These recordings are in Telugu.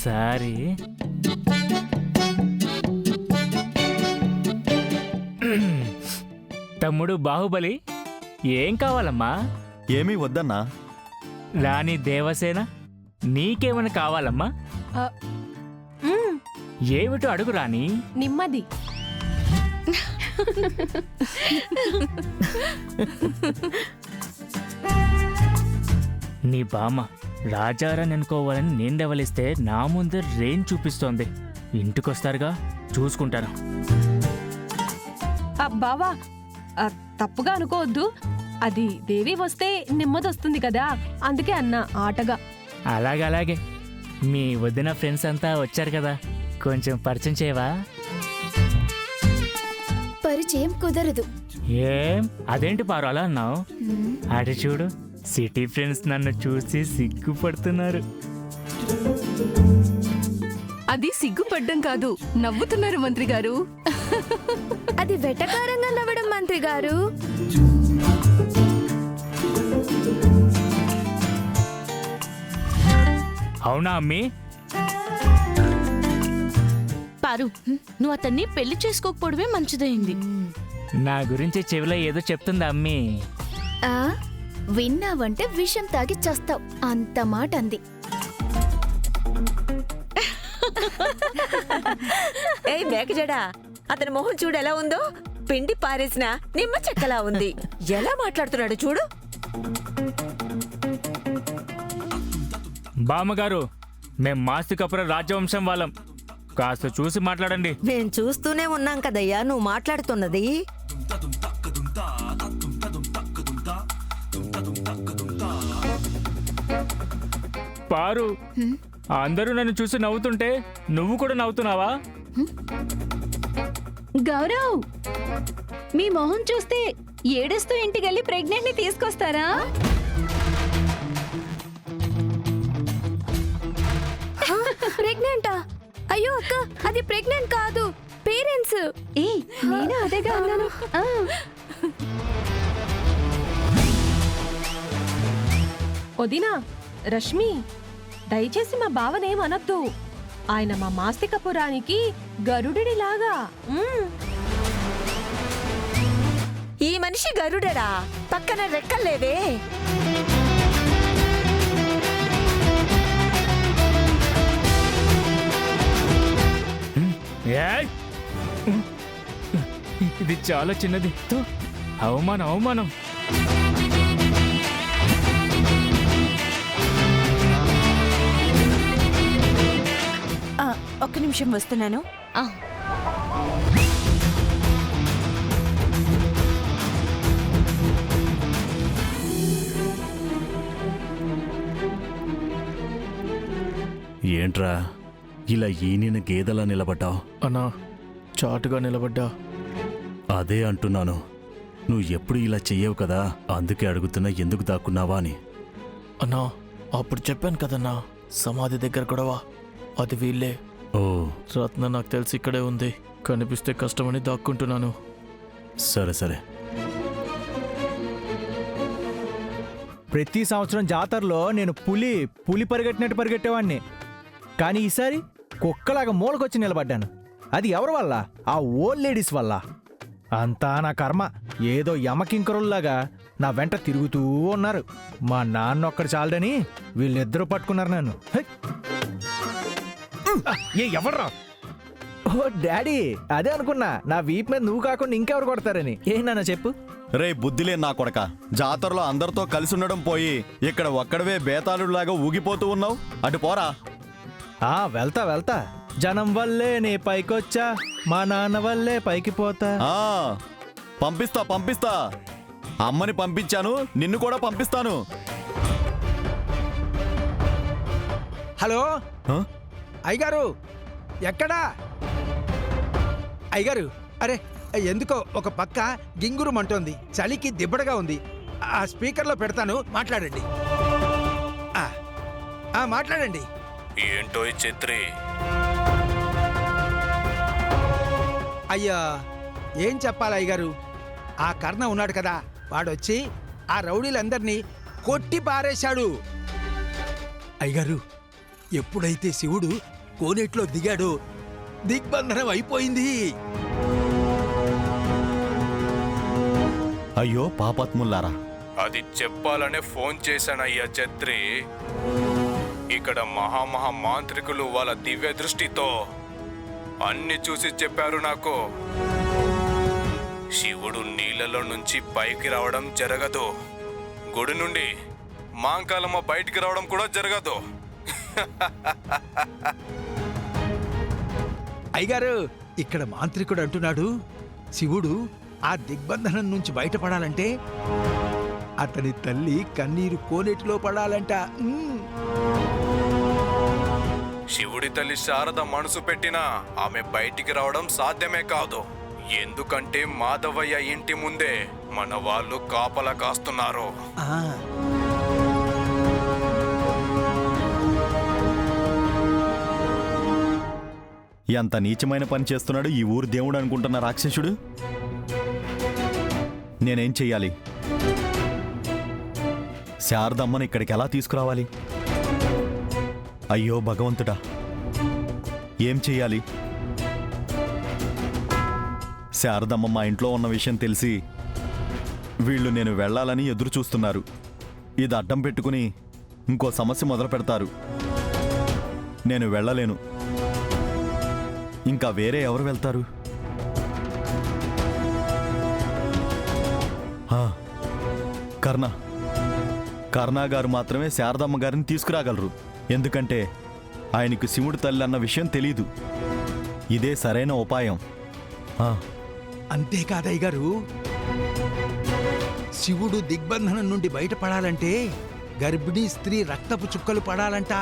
ఒక్కసారి తమ్ముడు బాహుబలి ఏం కావాలమ్మా? ఏమీ వద్దన్నా. రాణి దేవసేన నీకేమైనా కావాలమ్మా? ఏమిటో అడుగు రాణి. నిమ్మది. నీ బామ్మ రాజారాని అనుకోవాలని నేను డెవలిస్తే నా ముందే రేంజ్ చూపిస్తోంది. ఇంటికొస్తారుగా, చూసుకుంటాను. బావా తప్పుగా అనుకోవద్దు. అది దేవి వస్తే నెమ్మదొస్తుంది కదా, అందుకే అన్నా ఆటగా. అలాగే మీ వదిన ఫ్రెండ్స్ అంతా వచ్చారు కదా, కొంచెం పరిచయం చేయవా? పరిచయం కుదరదు. ఏం అదేంటి పారు అలా అన్నావు? అటు చూడు, సిటీ ఫ్రెండ్స్ నన్ను చూసి సిగ్గుపడుతున్నారు. అది సిగ్గుపడ్డం కాదు, నవ్వుతున్నారు మంత్రి గారు. అది వెటకారంగా నవ్వడం మంత్రి గారు. అవునా అమ్మి? పారు, నువ్వు అతన్ని పెళ్లి చేసుకోకపోవడమే మంచిదైంది. నా గురించి చెవిలో ఏదో చెప్తుందా అమ్మి? ఆ విన్నావంటే విషం తాగి చస్తావు, అంత మాట అంది. ఏయ్ మేకజడా, అతని మొహం చూడు ఎలా ఉందో, పిండి పారేసిన నిమ్మ చెక్కలా ఉంది. ఎలా మాట్లాడుతున్నాడు చూడు. బామ్మగారు, మేం మాస్తికపుర రాజవంశం వాళ్ళం, కాస్త చూసి మాట్లాడండి. మేం చూస్తూనే ఉన్నాం కదయ్యా నువ్వు మాట్లాడుతున్నది. పారు, అందరూ నన్ను చూసి నవ్వుతుంటే నువ్వు కూడా నవ్వుతున్నావా? గౌరవ్, మీ మొహం చూస్తే ఏడుస్తూ ఇంటికెళ్ళి ప్రెగ్నెంట్ ని తీసుకొస్తారా? ప్రెగ్నెంటా? అయ్యో అక్క, అది ప్రెగ్నెంట్ కాదు, పేరెంట్స్. నేను అదేగా అన్నాను. వదినా, రష్మి, దయచేసి మా బావనేమనొద్దు. ఆయన మా మాస్తికపురానికి గరుడిలాగా. ఈ మనిషి గరుడరా, పక్కన రెక్కలేవే. ఏయ్! ఇది చాలా చిన్నది. తో, అవమానం అవమానం. ఒక్క నిమిషం వస్తున్నాను. ఏంట్రా ఇలా ఈనిన గేదెలా నిలబడ్డావు? అన్నా, చాటుగా నిలబడ్డా. అదే అంటున్నాను, నువ్వు ఎప్పుడు ఇలా చెయ్యవు కదా, అందుకే అడుగుతున్నా ఎందుకు దాక్కున్నావా అని. అన్నా, అప్పుడు చెప్పాను కదన్నా, సమాధి దగ్గర గొడవ, అది వీళ్ళే. ఓ, రత్న నాకు తెలిసి ఇక్కడే ఉంది, కనిపిస్తే కష్టమని దాక్కుంటున్నాను. సరే సరే. ప్రతి సంవత్సరం జాతరలో నేను పులి పరిగెట్టినట్టు పరిగెట్టేవాడిని, కానీ ఈసారి కుక్కలాగా మూలకొచ్చి నిలబడ్డాను. అది ఎవరి వల్ల? ఆ ఓల్డ్ లేడీస్ వల్ల. అంతా నా కర్మ. ఏదో యమకింకరుల్లాగా నా వెంట తిరుగుతూ ఉన్నారు. మా నాన్న ఒక్కడు చాలడని వీళ్ళిద్దరూ పట్టుకున్నారు నన్ను. ఎవర్రా? ఓ డాడీ, అదే అనుకున్నా, నా వీపు మీద నువ్వు కాకుండా ఇంకెవరు కొడతారని. ఏంటన్నా చెప్పు. రే బుద్ధిలే నా కొడక, జాతరలో అందరితో కలిసి ఉండడం పోయి ఇక్కడ ఒక్కడవే బేతాళుడిలాగా ఊగిపోతూ ఉన్నావు. అటు పోరా. వెళ్తా. జనం వల్లే నే పైకొచ్చా, మా నాన్న వల్లే పైకి పోతా. పంపిస్తా. అమ్మని పంపించాను, నిన్ను కూడా పంపిస్తాను. హలో అయ్యగారు, ఎక్కడా? అయ్యగారు, అరే ఎందుకో ఒక పక్క గింగురుమంటోంది, చలికి దిబ్బడగా ఉంది. ఆ స్పీకర్లో పెడతాను, మాట్లాడండి. మాట్లాడండి. ఏంటో చిత్రి? అయ్యా, ఏం చెప్పాలి అయ్యగారు, ఆ కర్ణ ఉన్నాడు కదా, వాడొచ్చి ఆ రౌడీలందరినీ కొట్టి పారేశాడు. అయ్యగారు, ఎప్పుడైతే శివుడు కోనేట్లో దిగాడు. దిగ్బంధనం అయిపోయింది. అయ్యో పాపాత్ముల్లారా, అది చెప్పాలనే ఫోన్ చేశానయ్యా ఛత్రి. ఇక్కడ మహామహా మాంత్రికులు వాళ్ళ దివ్య దృష్టితో అన్ని చూసి చెప్పారు నాకు. శివుడు నీళ్ళలో నుంచి పైకి రావడం జరగదు, గుడి నుండి మాంకాలమ్మ బయటికి రావడం కూడా జరగదు. అయ్యగారు, ఇక్కడ మాంత్రికుడు అంటున్నాడు శివుడు ఆ దిగ్బంధనం నుంచి బయటపడాలంటే అతని తల్లి కన్నీరు కోనేటిలో పడాలంట. శివుడి తల్లి శారద మనసు పెట్టినా ఆమె బయటికి రావడం సాధ్యమే కాదు. ఎందుకంటే మాధవయ్య ఇంటి ముందే మన వాళ్ళు కాపలా కాస్తున్నారు. ఆ, ఎంత నీచమైన పని చేస్తున్నాడు ఈ ఊరు దేవుడు అనుకుంటున్న రాక్షసుడు. నేనేం చెయ్యాలి? శారదమ్మను ఇక్కడికి ఎలా తీసుకురావాలి? అయ్యో భగవంతుడా, ఏం చెయ్యాలి? శారదమ్మ మా ఇంట్లో ఉన్న విషయం తెలిసి వీళ్ళు నేను వెళ్ళాలని ఎదురు చూస్తున్నారు. ఇది అడ్డం పెట్టుకుని ఇంకో సమస్య మొదలు పెడతారు. నేను వెళ్ళలేను. ఇంకా వేరే ఎవరు వెళ్తారు? కర్ణ గారు మాత్రమే శారదమ్మ గారిని తీసుకురాగలరు. ఎందుకంటే ఆయనకు శివుడి తల్లి అన్న విషయం తెలీదు. ఇదే సరైన ఉపాయం. అంతేకాదయ్యగారు, శివుడు దిగ్బంధనం నుండి బయటపడాలంటే గర్భిణీ స్త్రీ రక్తపు చుక్కలు పడాలంట.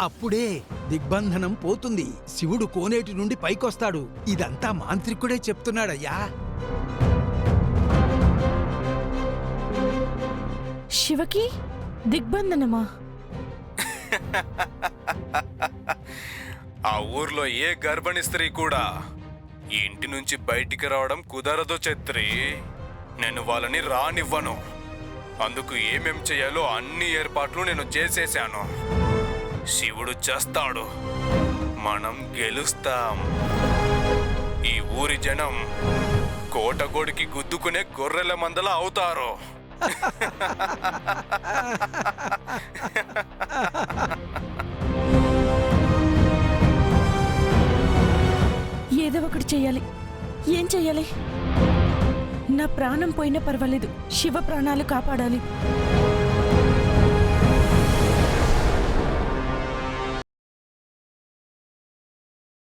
అప్పుడే దిగ్బంధనం పోతుంది, శివుడు కోనేటి నుండి పైకొస్తాడు. ఇదంతా మాంత్రికుడే చెప్తున్నాడయ్యా. శివకి దిగ్బంధనమా? ఆ ఊర్లో ఏ గర్భిణీ స్త్రీ కూడా ఇంటి నుంచి బయటికి రావడం కుదరదు ఛత్రి. నేను వాళ్ళని రానివ్వను. అందుకు ఏమేం చేయాలో అన్ని ఏర్పాట్లు నేను చేసేశాను. శివుడు చేస్తాడు, మనం గెలుస్తాం. ఈ ఊరి జనం కోటగోడికి గుద్దుకునే గొర్రెల మందల అవుతారు. ఏదో ఒకటి చెయ్యాలి. ఏం చెయ్యాలి? నా ప్రాణం పోయినా పర్వాలేదు, శివ ప్రాణాలు కాపాడాలి.